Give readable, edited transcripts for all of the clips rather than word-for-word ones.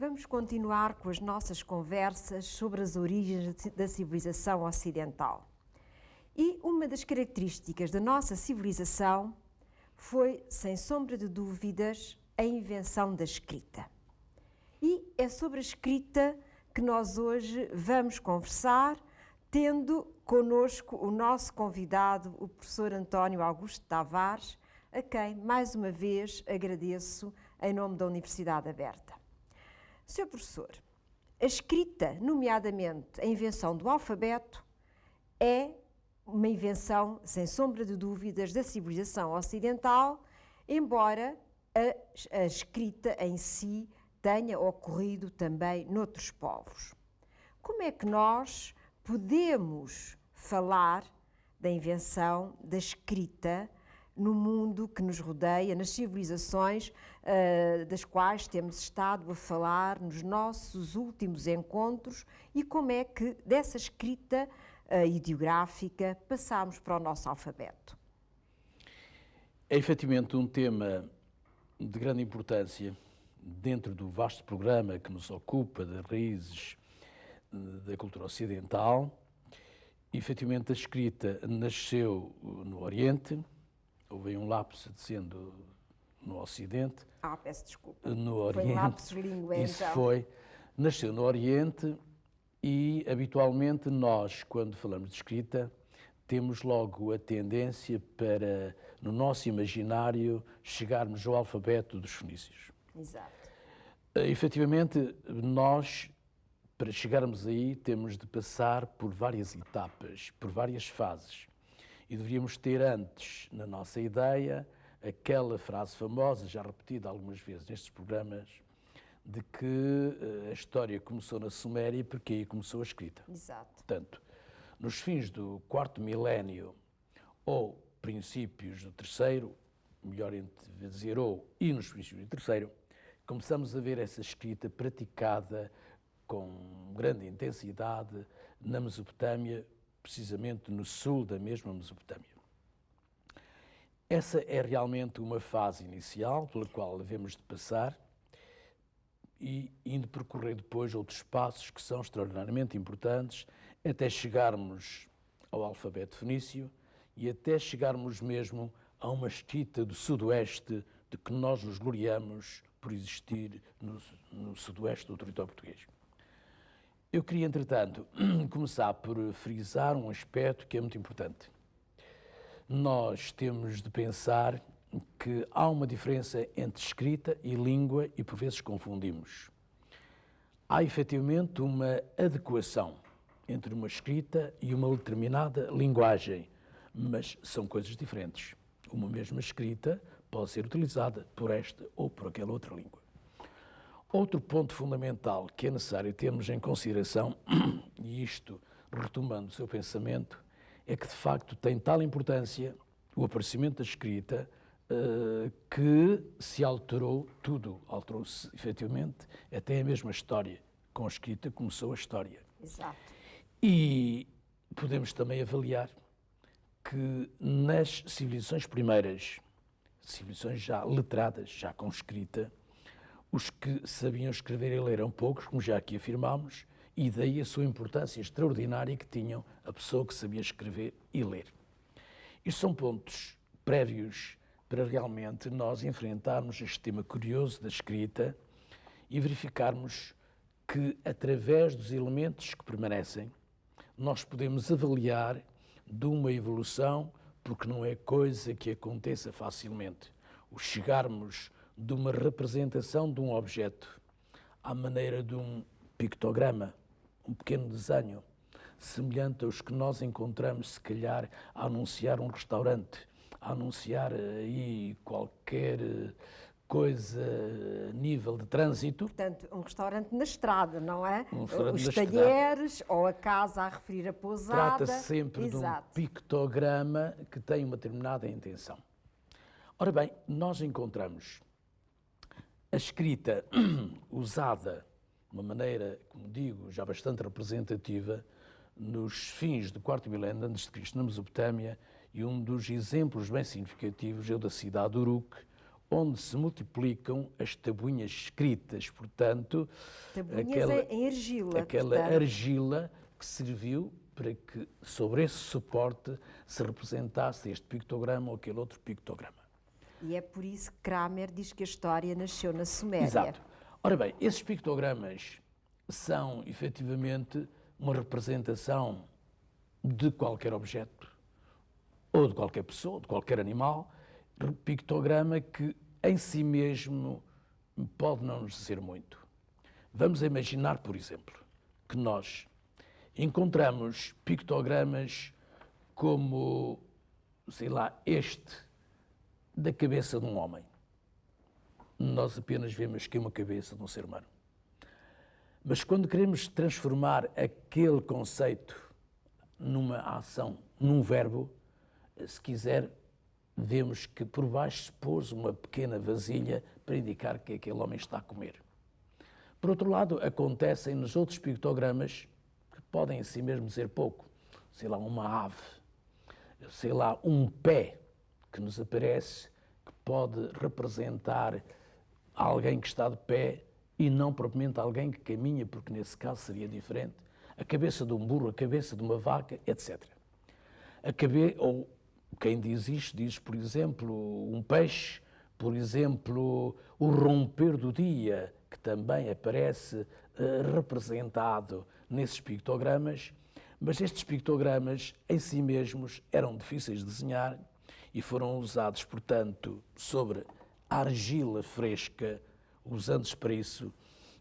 Vamos continuar com as nossas conversas sobre as origens da civilização ocidental. E uma das características da nossa civilização foi, sem sombra de dúvidas, a invenção da escrita. E é sobre a escrita que nós hoje vamos conversar, tendo connosco o nosso convidado, o professor António Augusto Tavares, a quem, mais uma vez, agradeço em nome da Universidade Aberta. Sr. Professor, a escrita, nomeadamente a invenção do alfabeto, é uma invenção, sem sombra de dúvidas, da civilização ocidental, embora a escrita em si tenha ocorrido também noutros povos. Como é que nós podemos falar da invenção da escrita no mundo que nos rodeia, nas civilizações das quais temos estado a falar nos nossos últimos encontros, e como é que dessa escrita ideográfica passámos para o nosso alfabeto? É efetivamente um tema de grande importância dentro do vasto programa que nos ocupa das raízes da cultura ocidental. Efetivamente, a escrita nasceu no Oriente. Houve um lapso dizendo no Ocidente. Peço desculpa. No Oriente. Foi um lapso de língua, Isso então. foi. Nasceu no Oriente e, habitualmente, nós, quando falamos de escrita, temos logo a tendência para, no nosso imaginário, chegarmos ao alfabeto dos fenícios. Exato. Efetivamente, nós, para chegarmos aí, temos de passar por várias etapas, por várias fases. E deveríamos ter antes, na nossa ideia, aquela frase famosa, já repetida algumas vezes nestes programas, de que a história começou na Suméria porque aí começou a escrita. Exato. Portanto, nos fins do quarto milénio ou princípios do terceiro, melhor dizer e nos princípios do terceiro, começamos a ver essa escrita praticada com grande intensidade na Mesopotâmia, precisamente no sul da mesma Mesopotâmia. Essa é realmente uma fase inicial pela qual devemos de passar e indo percorrer depois outros passos que são extraordinariamente importantes até chegarmos ao alfabeto fenício e até chegarmos mesmo a uma escrita do sudoeste de que nós nos gloriamos por existir no sudoeste do território português. Eu queria, entretanto, começar por frisar um aspecto que é muito importante. Nós temos de pensar que há uma diferença entre escrita e língua e por vezes confundimos. Há efetivamente uma adequação entre uma escrita e uma determinada linguagem, mas são coisas diferentes. Uma mesma escrita pode ser utilizada por esta ou por aquela outra língua. Outro ponto fundamental que é necessário termos em consideração, e isto retomando o seu pensamento, é que de facto tem tal importância o aparecimento da escrita que se alterou tudo. Alterou-se efetivamente até a mesma história. Com a escrita começou a história. Exato. E podemos também avaliar que nas civilizações primeiras, civilizações já letradas, já com escrita, os que sabiam escrever e ler eram poucos, como já aqui afirmámos, e daí a sua importância extraordinária que tinham a pessoa que sabia escrever e ler. Isto são pontos prévios para realmente nós enfrentarmos este tema curioso da escrita e verificarmos que, através dos elementos que permanecem, nós podemos avaliar de uma evolução, porque não é coisa que aconteça facilmente. O chegarmos de uma representação de um objeto à maneira de um pictograma, um pequeno desenho, semelhante aos que nós encontramos, se calhar, a anunciar um restaurante, a anunciar aí qualquer coisa a nível de trânsito. Portanto, um restaurante na estrada, não é? Os talheres ou a casa a referir a pousada. Trata-se sempre Exato. de um pictograma que tem uma determinada intenção. Ora bem, nós encontramos a escrita usada de uma maneira, como digo, já bastante representativa nos fins do quarto milénio antes de Cristo na Mesopotâmia, e um dos exemplos bem significativos é o da cidade de Uruk, onde se multiplicam as tabuinhas escritas, portanto, Tabuinhas em argila. aquela portanto. argila que serviu para que sobre esse suporte se representasse este pictograma ou aquele outro pictograma. E é por isso que Kramer diz que a história nasceu na Suméria. Exato. Ora bem, esses pictogramas são efetivamente uma representação de qualquer objeto ou de qualquer pessoa, de qualquer animal, pictograma que em si mesmo pode não nos dizer muito. Vamos imaginar, por exemplo, que nós encontramos pictogramas como, sei lá, este da cabeça de um homem. Nós apenas vemos que é uma cabeça de um ser humano. Mas quando queremos transformar aquele conceito numa ação, num verbo, se quiser, vemos que por baixo se pôs uma pequena vasilha para indicar que aquele homem está a comer. Por outro lado, acontecem nos outros pictogramas que podem em si mesmo dizer pouco. Sei lá, uma ave, sei lá, um pé que nos aparece, que pode representar alguém que está de pé e não propriamente alguém que caminha, porque nesse caso seria diferente. A cabeça de um burro, a cabeça de uma vaca, etc. Ou quem diz isto diz, por exemplo, um peixe, por exemplo, o romper do dia, que também aparece representado nesses pictogramas, mas estes pictogramas em si mesmos eram difíceis de desenhar e foram usados, portanto, sobre a argila fresca, usando-se para isso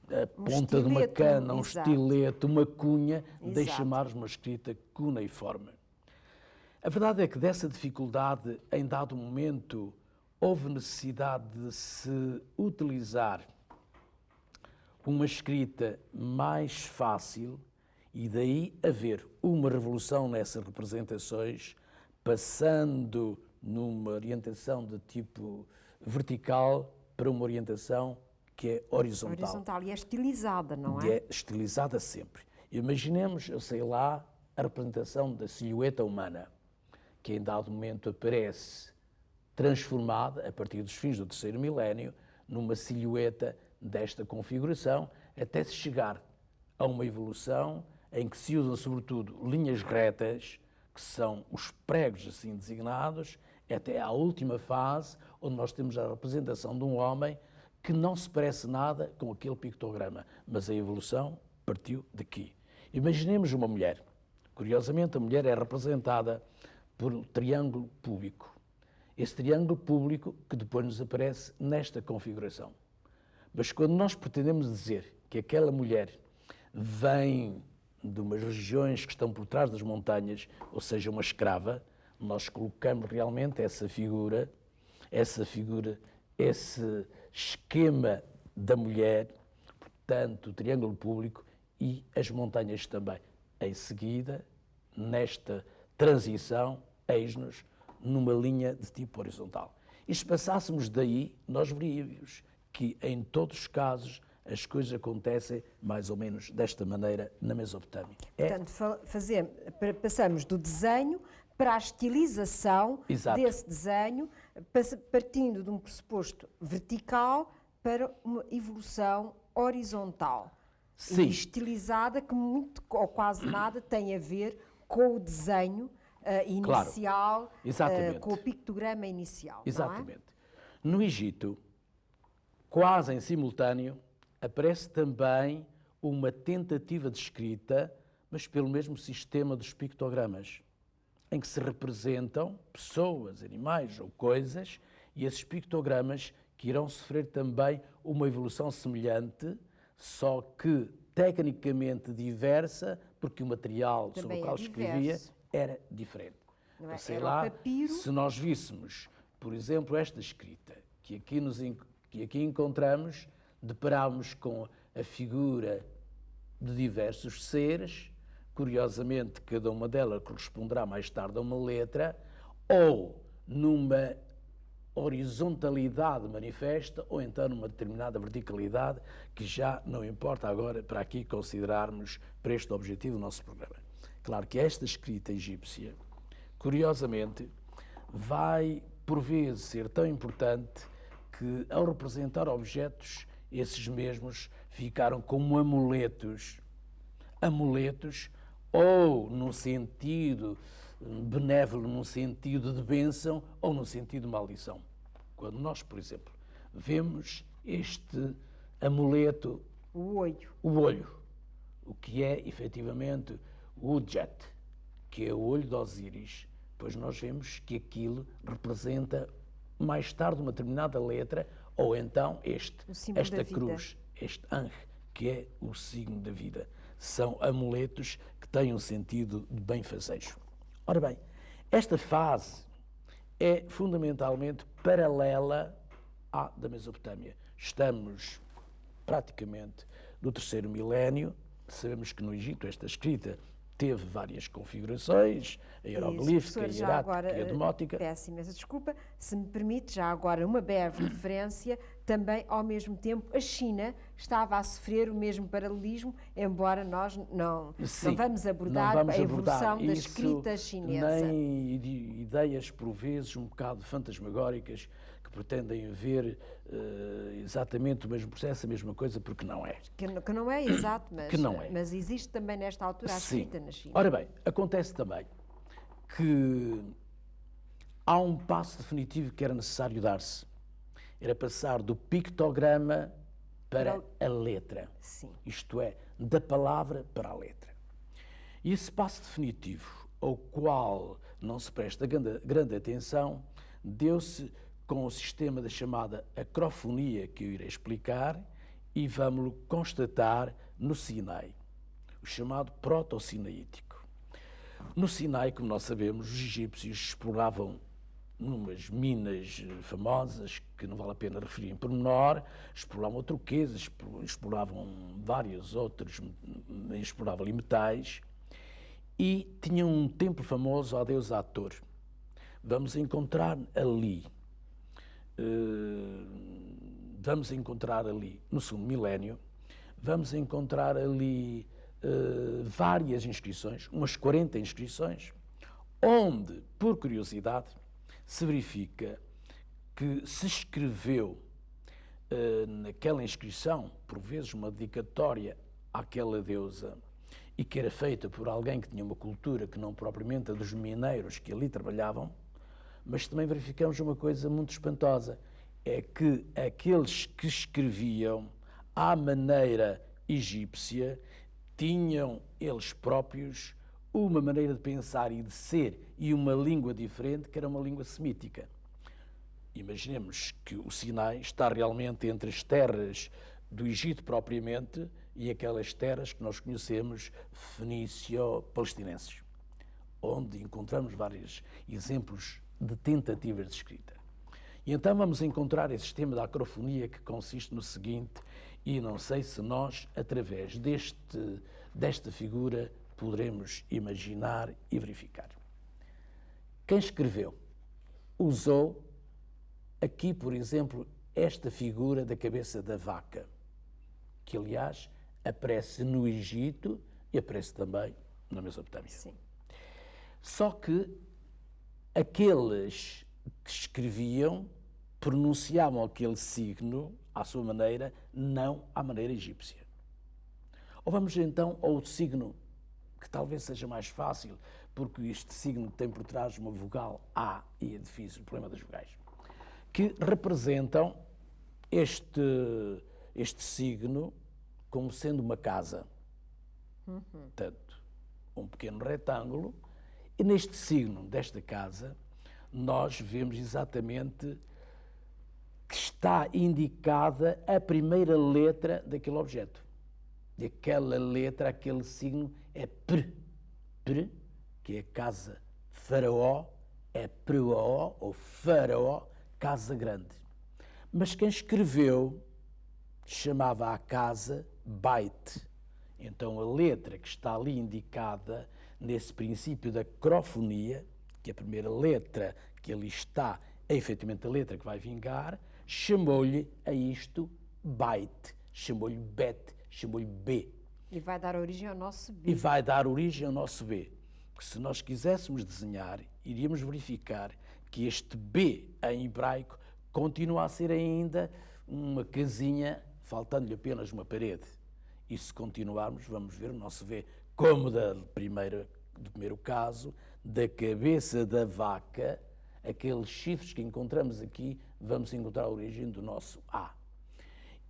a ponta de uma cana, um estilete, uma cunha, deixa mais uma escrita cuneiforme. A verdade é que dessa dificuldade, em dado momento, houve necessidade de se utilizar uma escrita mais fácil e daí haver uma revolução nessas representações, passando numa orientação de tipo vertical para uma orientação que é horizontal. Horizontal e é estilizada, não é? E é estilizada sempre. Imaginemos, eu sei lá, a representação da silhueta humana, que em dado momento aparece transformada, a partir dos fins do terceiro milénio, numa silhueta desta configuração, até se chegar a uma evolução em que se usam sobretudo linhas retas, que são os pregos assim designados, até à última fase, onde nós temos a representação de um homem que não se parece nada com aquele pictograma, mas a evolução partiu daqui. Imaginemos uma mulher. Curiosamente, a mulher é representada por um triângulo púbico. Esse triângulo púbico que depois nos aparece nesta configuração. Mas quando nós pretendemos dizer que aquela mulher vem de umas regiões que estão por trás das montanhas, ou seja, uma escrava, nós colocamos realmente essa figura, esse esquema da mulher, portanto, o triângulo público e as montanhas também. Em seguida, nesta transição, eis-nos numa linha de tipo horizontal. E se passássemos daí, nós veríamos que, em todos os casos, as coisas acontecem mais ou menos desta maneira na Mesopotâmia. Portanto, passamos do desenho para a estilização desse desenho, partindo de um pressuposto vertical para uma evolução horizontal. Sim. E estilizada, que muito ou quase nada tem a ver com o desenho inicial, com o pictograma inicial. Exatamente. Não é? No Egito, quase em simultâneo, aparece também uma tentativa de escrita, mas pelo mesmo sistema dos pictogramas, em que se representam pessoas, animais ou coisas, e esses pictogramas que irão sofrer também uma evolução semelhante, só que tecnicamente diversa, porque o material sobre o qual escrevia era diferente. Não é? Sei era lá, o papiro. se nós víssemos, por exemplo, esta escrita, que aqui encontramos, deparámos com a figura de diversos seres, curiosamente, cada uma delas corresponderá mais tarde a uma letra, ou numa horizontalidade manifesta, ou então numa determinada verticalidade, que já não importa agora para aqui considerarmos para este objetivo o nosso programa. Claro que esta escrita egípcia, curiosamente, vai por vezes ser tão importante que, ao representar objetos, esses mesmos ficaram como amuletos. Amuletos, ou num sentido benévolo, num sentido de bênção, ou num sentido de maldição. Quando nós, por exemplo, vemos este amuleto, O olho, o que é, efetivamente, o Udjet, que é o olho de Osíris, pois nós vemos que aquilo representa, mais tarde, uma determinada letra, ou então esta cruz, este Ankh, que é o signo da vida. São amuletos que têm um sentido de benfazejo. Ora bem, esta fase é fundamentalmente paralela à da Mesopotâmia. Estamos praticamente no 3º milénio. Sabemos que no Egito esta escrita teve várias configurações, a hieroglífica, a hierática e a demótica. Peço imensa desculpa, se me permite, já agora uma breve referência, também ao mesmo tempo a China estava a sofrer o mesmo paralelismo, embora nós não vamos abordar a evolução da escrita chinesa. Nem ideias, por vezes, um bocado fantasmagóricas, que pretendem ver exatamente o mesmo processo, a mesma coisa, porque não é. Que não é exato, mas, que não é. Mas existe também nesta altura a escrita na China. Ora bem, acontece também que há um passo definitivo que era necessário dar-se. Era passar do pictograma para a letra. Sim. Isto é, da palavra para a letra. E esse passo definitivo, ao qual não se presta grande atenção, deu-se com o sistema da chamada acrofonia, que eu irei explicar, e vamos-lo constatar no Sinai, o chamado proto-sinaítico. No Sinai, como nós sabemos, os egípcios exploravam numas minas famosas, que não vale a pena referir em pormenor, exploravam turquesas, exploravam vários outros, exploravam ali metais, e tinham um templo famoso à deusa Hathor. Vamos encontrar ali no 2º milénio, vamos encontrar ali várias inscrições, umas 40 inscrições, onde, por curiosidade, se verifica que se escreveu naquela inscrição, por vezes uma dedicatória àquela deusa, e que era feita por alguém que tinha uma cultura que não propriamente a dos mineiros que ali trabalhavam, mas também verificamos uma coisa muito espantosa, é que aqueles que escreviam à maneira egípcia tinham eles próprios uma maneira de pensar e de ser e uma língua diferente, que era uma língua semítica. Imaginemos que o Sinai está realmente entre as terras do Egito propriamente e aquelas terras que nós conhecemos fenício-palestinenses, onde encontramos vários exemplos de tentativas de escrita. E então vamos encontrar esse sistema da acrofonia, que consiste no seguinte, e não sei se nós, através desta figura, poderemos imaginar e verificar. Quem escreveu usou aqui, por exemplo, esta figura da cabeça da vaca, que aliás aparece no Egito e aparece também na Mesopotâmia. Sim. Só que aqueles que escreviam pronunciavam aquele signo à sua maneira, não à maneira egípcia. Ou vamos então ao signo, que talvez seja mais fácil, porque este signo tem por trás uma vogal A, e é difícil, o problema das vogais, que representam este signo como sendo uma casa. Portanto, um pequeno retângulo, e neste signo desta casa nós vemos exatamente que está indicada a primeira letra daquele objeto. E aquela letra, aquele signo é Pr. Pr, que é casa faraó, é Preó ou faraó, casa grande. Mas quem escreveu chamava a casa Bait. Então a letra que está ali indicada nesse princípio da acrofonia, que a primeira letra que ali está é efetivamente a letra que vai vingar, chamou-lhe a isto Bait, chamou-lhe Bet, chamou-lhe B. E vai dar origem ao nosso B. E vai dar origem ao nosso B. Porque se nós quiséssemos desenhar, iríamos verificar que este B em hebraico continua a ser ainda uma casinha, faltando-lhe apenas uma parede. E se continuarmos, vamos ver, não se vê como do primeiro caso, da cabeça da vaca, aqueles chifres que encontramos aqui, vamos encontrar a origem do nosso A.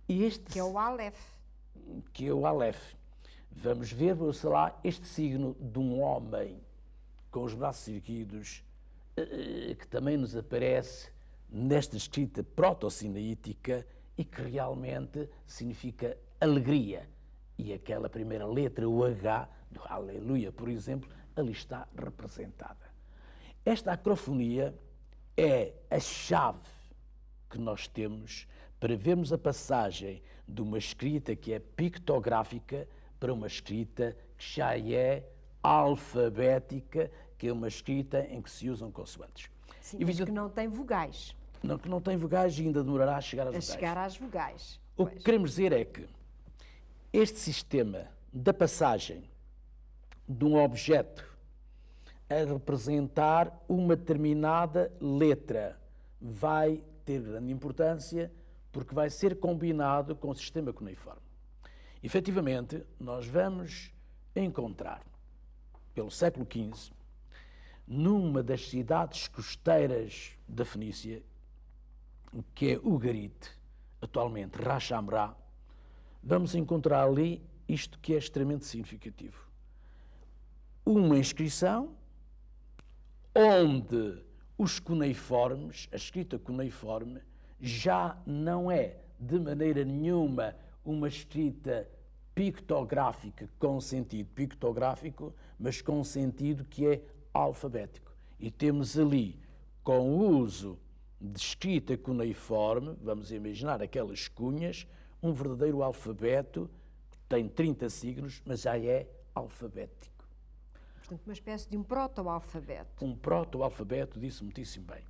E este, Que é o Aleph. que é o Aleph. Vamos ver, sei lá, este signo de um homem com os braços erguidos, que também nos aparece nesta escrita proto-sinaítica e que realmente significa alegria. E aquela primeira letra, o H, do Aleluia, por exemplo, ali está representada. Esta acrofonia é a chave que nós temos para vermos a passagem de uma escrita que é pictográfica para uma escrita que já é alfabética, que é uma escrita em que se usam consoantes. Sim, mas que não tem vogais. Não, que não tem vogais e ainda demorará a chegar às vogais. Chegar às vogais. O que queremos dizer é que este sistema da passagem de um objeto a representar uma determinada letra vai ter grande importância porque vai ser combinado com o sistema cuneiforme. Efetivamente, nós vamos encontrar, pelo século XV, numa das cidades costeiras da Fenícia, que é Ugarit, atualmente Ras Shamra, vamos encontrar ali isto que é extremamente significativo. Uma inscrição onde os cuneiformes, a escrita cuneiforme, já não é de maneira nenhuma uma escrita pictográfica com sentido pictográfico, mas com sentido que é alfabético. E temos ali, com o uso de escrita cuneiforme, vamos imaginar aquelas cunhas, um verdadeiro alfabeto, que tem 30 signos, mas já é alfabético. Portanto, uma espécie de um proto-alfabeto. Um proto-alfabeto, disse muitíssimo bem.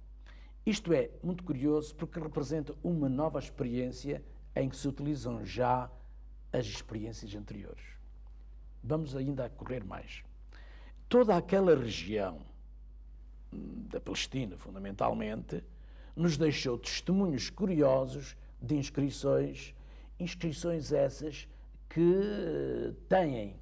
Isto é muito curioso porque representa uma nova experiência em que se utilizam já as experiências anteriores. Vamos ainda a correr mais. Toda aquela região da Palestina, fundamentalmente, nos deixou testemunhos curiosos de inscrições essas que têm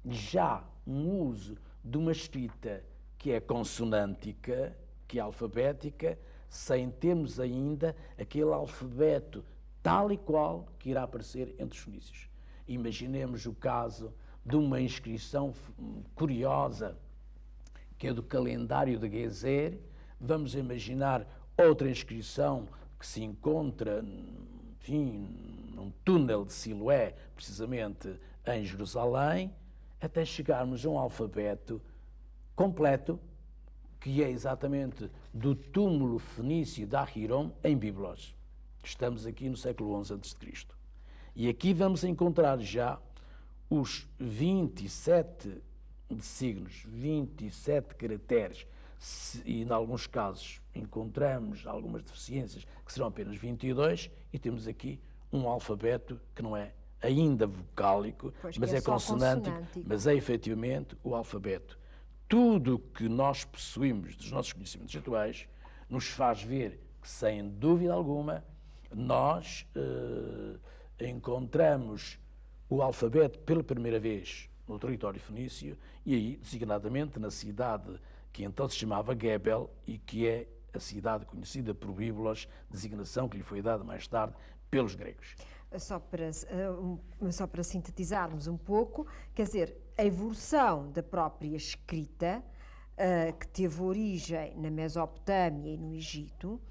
já um uso de uma escrita que é consonântica, que é alfabética, sem termos ainda aquele alfabeto tal e qual que irá aparecer entre os fenícios. Imaginemos o caso de uma inscrição curiosa, que é do calendário de Gezer. Vamos imaginar outra inscrição que se encontra, enfim, num túnel de Siloé, precisamente em Jerusalém, até chegarmos a um alfabeto completo, que é exatamente do túmulo fenício de Ahiron, em Biblos. Estamos aqui no século XI a.C. E aqui vamos encontrar já os 27 signos, 27 caracteres, e em alguns casos encontramos algumas deficiências que serão apenas 22, e temos aqui um alfabeto que não é ainda vocálico, mas é consonântico, mas é efetivamente o alfabeto. Tudo o que nós possuímos dos nossos conhecimentos atuais nos faz ver que, sem dúvida alguma, nós encontramos o alfabeto pela primeira vez no território fenício, e aí, designadamente, na cidade que então se chamava Gebel e que é a cidade conhecida por Biblos, designação que lhe foi dada mais tarde pelos gregos. Só para sintetizarmos um pouco, quer dizer, a evolução da própria escrita, que teve origem na Mesopotâmia e no Egito,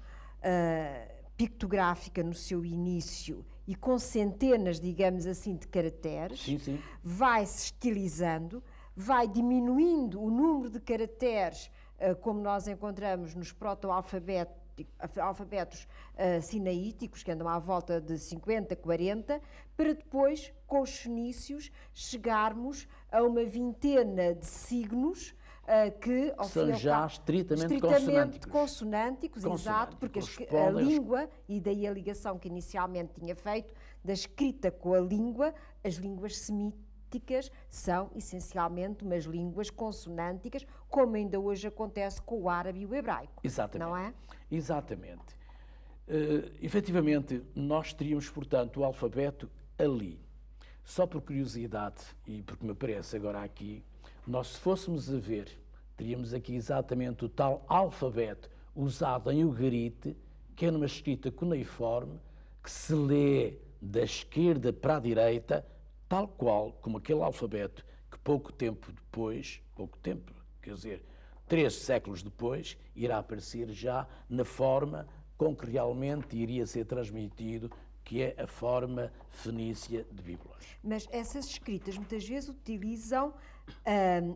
pictográfica no seu início e com centenas, digamos assim, de caracteres, sim. vai se estilizando, vai diminuindo o número de caracteres, como nós encontramos nos proto-alfabetos sinaíticos, que andam à volta de 50, 40, para depois, com os fenícios, chegarmos a uma vintena de signos que são já estritamente consonânticos, exato, porque a língua, e daí a ligação que inicialmente tinha feito, da escrita com a língua, as línguas semíticas são essencialmente umas línguas consonânticas, como ainda hoje acontece com o árabe e o hebraico. Exatamente. Não é? Exatamente. Efetivamente, nós teríamos, portanto, o alfabeto ali. Só por curiosidade, e porque me parece agora aqui, nós se fôssemos a ver, teríamos aqui exatamente o tal alfabeto usado em ugarite, que é numa escrita cuneiforme, que se lê da esquerda para a direita, tal qual como aquele alfabeto que pouco tempo depois, quer dizer, 3 séculos depois, irá aparecer já na forma com que realmente iria ser transmitido, que é a forma fenícia de bíblos. Mas essas escritas muitas vezes utilizam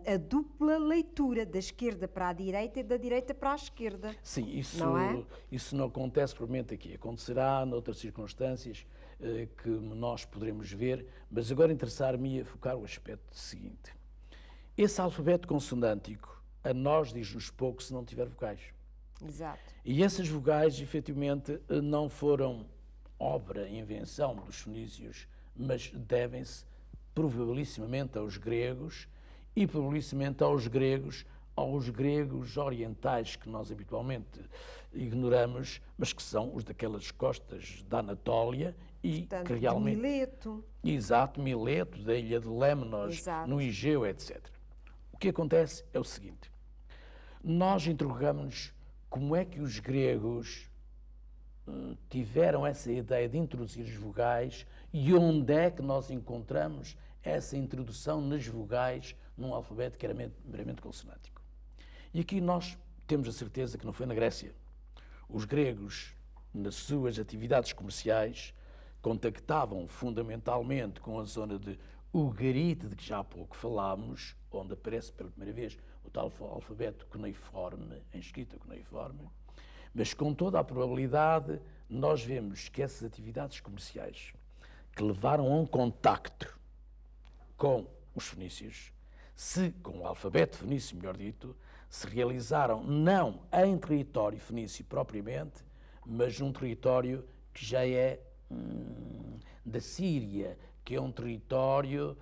a dupla leitura, da esquerda para a direita e da direita para a esquerda. Sim, isso não acontece propriamente aqui. Acontecerá noutras circunstâncias que nós poderemos ver, mas agora interessar-me a focar o aspecto seguinte. Esse alfabeto consonântico a nós diz-nos pouco se não tiver vogais. Exato. E essas vogais, efetivamente, não foram obra, invenção dos fenícios, mas devem-se probabilissimamente aos gregos e probabilissimamente aos gregos orientais que nós habitualmente ignoramos, mas que são os daquelas costas da Anatólia e Portanto, que realmente... Mileto. Exato, Mileto, da ilha de Lemnos, Exato. no Egeu, etc. O que acontece é o seguinte, nós interrogamos-nos como é que os gregos tiveram essa ideia de introduzir as vogais e onde é que nós encontramos essa introdução nas vogais num alfabeto que era meramente consonântico. E aqui nós temos a certeza que não foi na Grécia. Os gregos, nas suas atividades comerciais, contactavam fundamentalmente com a zona de Ugarite, de que já há pouco falámos, onde aparece pela primeira vez o tal alfabeto cuneiforme, em escrita cuneiforme, mas com toda a probabilidade nós vemos que essas atividades comerciais que levaram a um contacto com os fenícios, com o alfabeto fenício, melhor dito, se realizaram não em território fenício propriamente, mas num território que já é da Síria, que é um território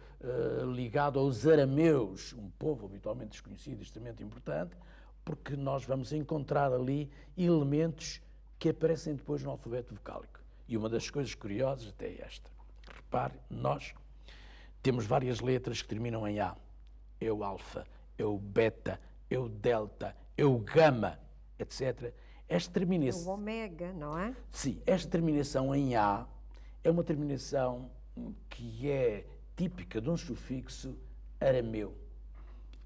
ligado aos arameus, um povo habitualmente desconhecido, extremamente importante, porque nós vamos encontrar ali elementos que aparecem depois no alfabeto vocálico. E uma das coisas curiosas até é esta. Repare, nós temos várias letras que terminam em A. É o alfa, é o beta, é o delta, é o gama, etc. Esta terminação... É o ômega, não é? Sim, esta terminação em A é uma terminação que é típica de um sufixo arameu.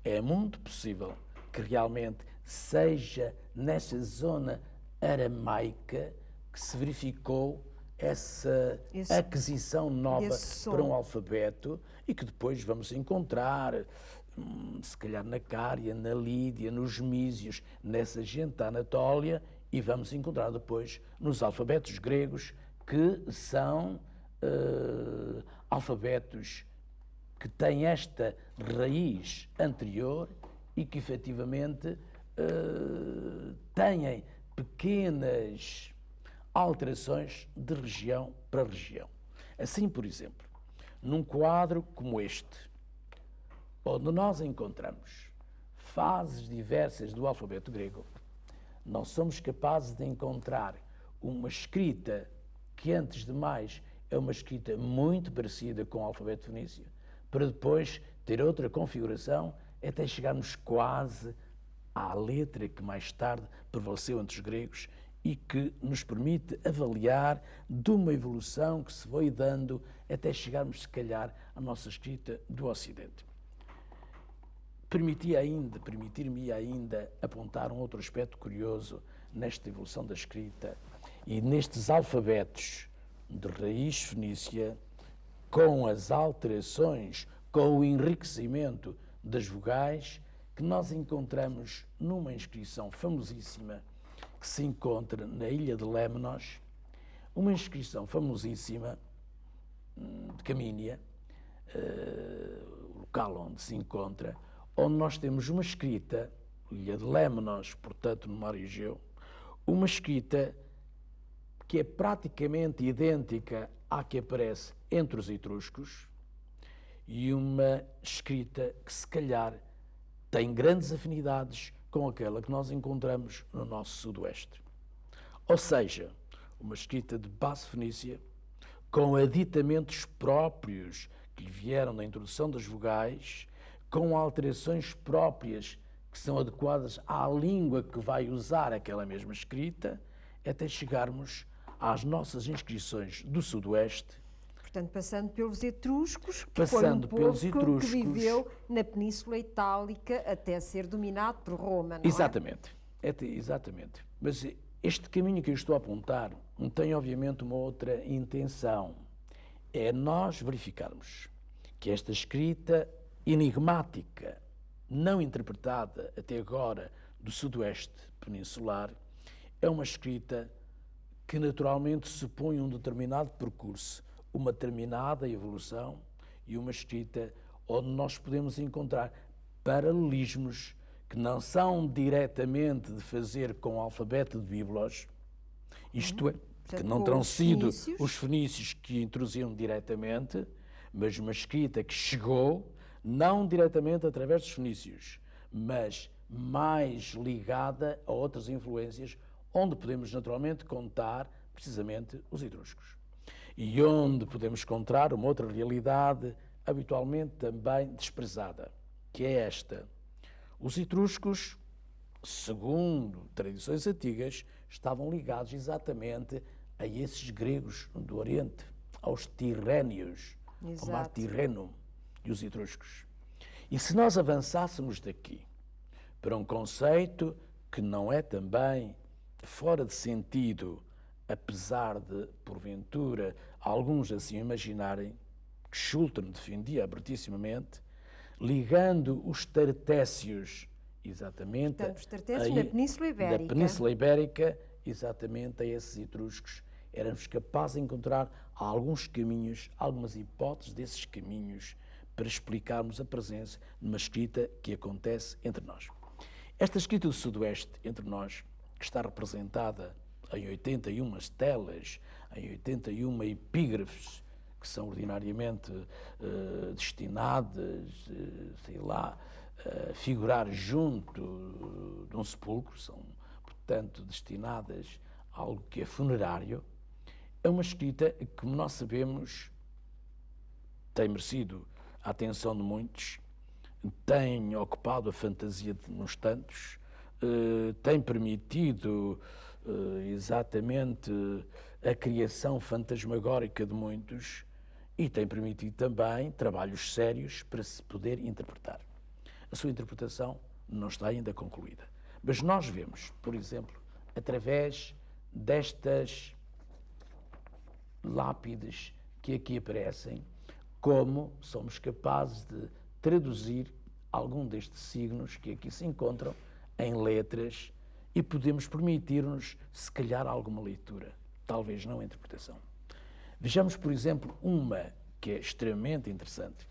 É muito possível que realmente seja nessa zona aramaica que se verificou essa aquisição nova para um alfabeto e que depois vamos encontrar, se calhar na Cária, na Lídia, nos Mísios, nessa gente da Anatólia, e vamos encontrar depois nos alfabetos gregos, que são alfabetos que têm esta raiz anterior e que efetivamente têm pequenas alterações de região para região. Assim, por exemplo, num quadro como este, onde nós encontramos fases diversas do alfabeto grego, nós somos capazes de encontrar uma escrita que, antes de mais, é uma escrita muito parecida com o alfabeto fenício, para depois ter outra configuração, até chegarmos quase à letra que mais tarde prevaleceu entre os gregos e que nos permite avaliar de uma evolução que se foi dando até chegarmos, se calhar, à nossa escrita do Ocidente. Permitir-me ainda apontar um outro aspecto curioso nesta evolução da escrita e nestes alfabetos de raiz fenícia, com as alterações, com o enriquecimento das vogais, que nós encontramos numa inscrição famosíssima que se encontra na ilha de Lemnos, uma inscrição famosíssima de Camínia, local onde se encontra, onde nós temos uma escrita, ilha de Lemnos, portanto no mar Egeu, uma escrita que é praticamente idêntica à que aparece entre os etruscos e uma escrita que se calhar tem grandes afinidades com aquela que nós encontramos no nosso sudoeste. Ou seja, uma escrita de base fenícia, com aditamentos próprios que lhe vieram da introdução das vogais, com alterações próprias que são adequadas à língua que vai usar aquela mesma escrita, até chegarmos às nossas inscrições do Sudoeste. Portanto, passando pelos etruscos, que Passando foi um pelos povo etruscos, que viveu na Península Itálica até ser dominado por Roma, não exatamente, exatamente. Mas este caminho que eu estou a apontar tem, obviamente, uma outra intenção. É nós verificarmos que esta escrita enigmática, não interpretada até agora do Sudoeste peninsular, é uma escrita que naturalmente supõe um determinado percurso, uma determinada evolução e uma escrita onde nós podemos encontrar paralelismos que não são diretamente de fazer com o alfabeto de Biblos, isto é, que não terão sido os fenícios que introduziram diretamente, mas uma escrita que chegou não diretamente através dos fenícios, mas mais ligada a outras influências, onde podemos naturalmente contar precisamente os etruscos. E onde podemos encontrar uma outra realidade habitualmente também desprezada, que é esta. Os etruscos, segundo tradições antigas, estavam ligados exatamente a esses gregos do Oriente, aos tirrénios, ao mar Tirreno e os etruscos. E se nós avançássemos daqui para um conceito que não é também fora de sentido, apesar de, porventura, alguns assim imaginarem, que Schulten defendia abertissimamente, ligando os tartécios, exatamente, portanto, os tartécios na Península Ibérica. Da Península Ibérica, exatamente a esses etruscos, éramos capazes de encontrar alguns caminhos, algumas hipóteses desses caminhos para explicarmos a presença numa escrita que acontece entre nós. Esta escrita do Sudoeste entre nós, que está representada em 81 telas, em 81 epígrafes, que são ordinariamente destinadas, sei lá, a figurar junto de um sepulcro, são, portanto, destinadas a algo que é funerário, é uma escrita que, como nós sabemos, tem merecido a atenção de muitos, tem ocupado a fantasia de uns tantos, tem permitido exatamente a criação fantasmagórica de muitos e tem permitido também trabalhos sérios para se poder interpretar. A sua interpretação não está ainda concluída. Mas nós vemos, por exemplo, através destas lápides que aqui aparecem, como somos capazes de traduzir algum destes signos que aqui se encontram em letras e podemos permitir-nos, se calhar, alguma leitura, talvez não a interpretação. Vejamos, por exemplo, uma que é extremamente interessante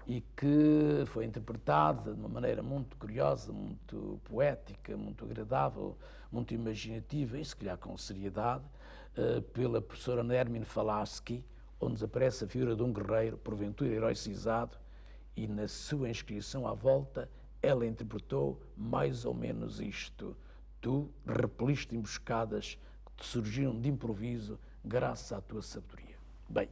e que foi interpretada de uma maneira muito curiosa, muito poética, muito agradável, muito imaginativa e, se calhar, com seriedade, pela professora Nermin Falaschi, onde nos aparece a figura de um guerreiro, porventura heroicizado, e na sua inscrição à volta ela interpretou mais ou menos isto: tu repeliste emboscadas que te surgiram de improviso graças à tua sabedoria. Bem,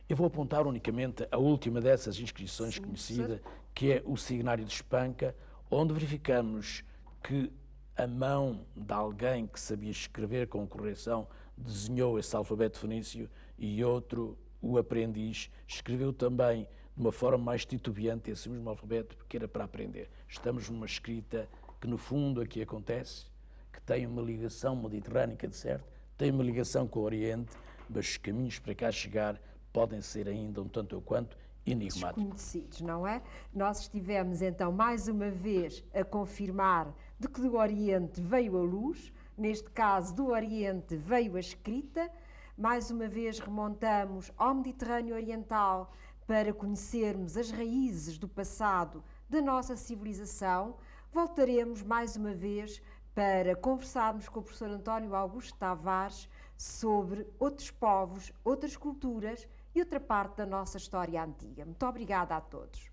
eu vou apontar unicamente a última dessas inscrições conhecida, que é o Signário de Espanca, onde verificamos que a mão de alguém que sabia escrever com correção desenhou esse alfabeto fenício e outro, o aprendiz, escreveu também de uma forma mais titubeante esse mesmo alfabeto, porque era para aprender. Estamos numa escrita que, no fundo, aqui acontece, que tem uma ligação mediterrânica, de certo, tem uma ligação com o Oriente, mas os caminhos para cá chegar podem ser ainda um tanto ou quanto enigmáticos. Desconhecidos, não é? Nós estivemos, então, mais uma vez a confirmar de que do Oriente veio a luz, neste caso, do Oriente veio a escrita. Mais uma vez remontamos ao Mediterrâneo Oriental para conhecermos as raízes do passado da nossa civilização. Voltaremos mais uma vez para conversarmos com o professor António Augusto Tavares sobre outros povos, outras culturas e outra parte da nossa história antiga. Muito obrigada a todos.